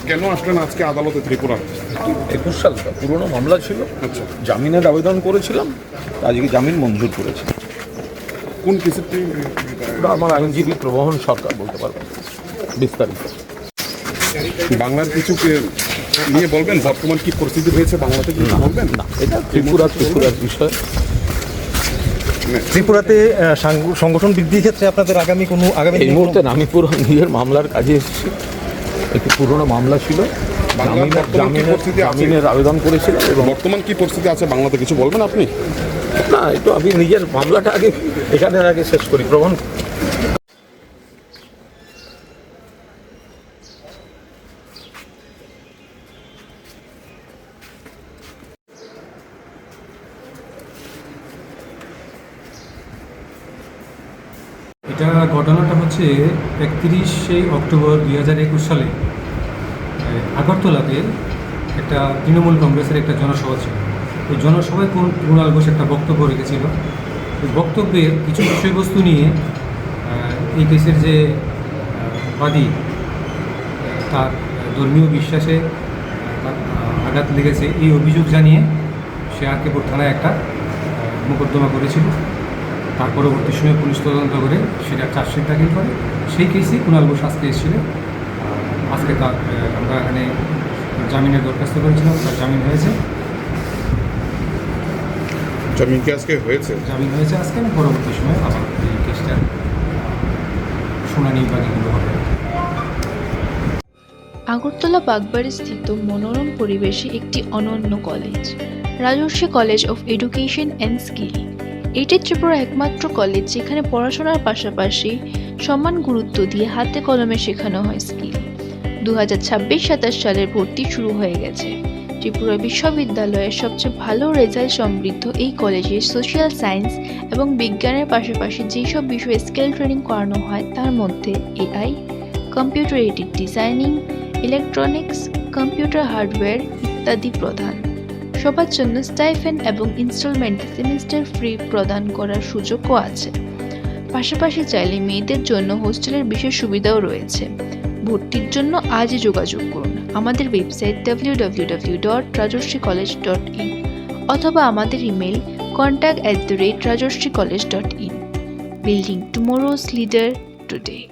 কেন আসলেন আজকে আদালতে ত্রিপুরা? 21 সালটা পুরনো মামলা ছিল। আচ্ছা, জামিনের আবেদন করেছিলাম, আজকে জামিন মঞ্জুর করেছে। কোন কেসের? ওটা আমার আইনজীবী প্রবহন সরকার বলতে পারবেন বিস্তারিত। বাংলার কিছু নিয়ে বলবেন, বর্তমান কি পরিস্থিতি হয়েছে বাংলাতে কিছু বলবেন? না, এটা ত্রিপুরার বিষয়। ত্রিপুরাতে সংগঠন বৃদ্ধির ক্ষেত্রে আপনাদের আগামী এই মুহূর্তে আমি পুরো নিজের মামলার কাজে এসেছি। একটি পুরনো মামলা ছিল, জামিনের আবেদন করেছিলাম এবং বর্তমান কি পরিস্থিতি আছে বাংলাতে কিছু বলবেন আপনি? না, একটু আমি নিজের মামলাটা আগে এখানের আগে শেষ করি। প্রবহন এটা ঘটনাটা হচ্ছে 31শে অক্টোবর 2021 সালে আগরতলাতে একটা তৃণমূল কংগ্রেসের একটা জনসভা ছিল। ওই জনসভায় কুণাল ঘোষ একটা বক্তব্য রেখেছিল। ওই বক্তব্যের কিছু বিষয়বস্তু নিয়ে এই কেসের যে বাদী, তার ধর্মীয় বিশ্বাসে আঘাত লেগেছে এই অভিযোগ জানিয়ে সে আর.কে.পুর থানায় একটা মোকদ্দমা করেছিল। তার পরবর্তী সময়ে পুলিশ তদন্ত করে সেটা চার্জশিট দাখিল করে। সেই কেসেই কুণাল ঘোষ আজকে এসেছিল। আজকে তার আমরা এখানে জামিনের দরখাস্ত করেছিলাম, তার জামিন হয়েছে। জামিন কি আজকে হয়েছে? জামিন হয়েছে আজকে। আমি পরবর্তী সময়ে আবার এই কেসটার শুনানি বাকিগুলো হবে। আগরতলা বাগবাড়ি স্থিত মনোরম পরিবেশে একটি অনন্য college, Rajarshi college of education and skill. এটি ত্রিপুরার একমাত্র কলেজ যেখানে পড়াশোনার পাশাপাশি সমান গুরুত্ব দিয়ে হাতে কলমে শেখানো হয় স্কিল। 2026-27 সালের ভর্তি শুরু হয়ে গেছে। ত্রিপুরা বিশ্ববিদ্যালয়ের সবচেয়ে ভালো রেজাল্ট সমৃদ্ধ এই কলেজে সোশ্যাল সায়েন্স এবং বিজ্ঞানের পাশাপাশি যেসব বিষয়ে স্কিল ট্রেনিং করানো হয় তার মধ্যে AI, computer aided designing, electronics, computer hardware ইত্যাদি প্রধান। সবার জন্য স্টাইফেন্ড এবং ইনস্টলমেন্ট সেমিস্টার ফ্রি প্রদান করার সুযোগও আছে। পাশাপাশি চাইলে মেয়েদের জন্য হোস্টেলের বিশেষ সুবিধাও রয়েছে। ভর্তির জন্য আজই যোগাযোগ করুন আমাদের ওয়েবসাইট www.rajarsicollege.in অথবা আমাদের email contact@rajarsicollege.in। Building tomorrow's leader today.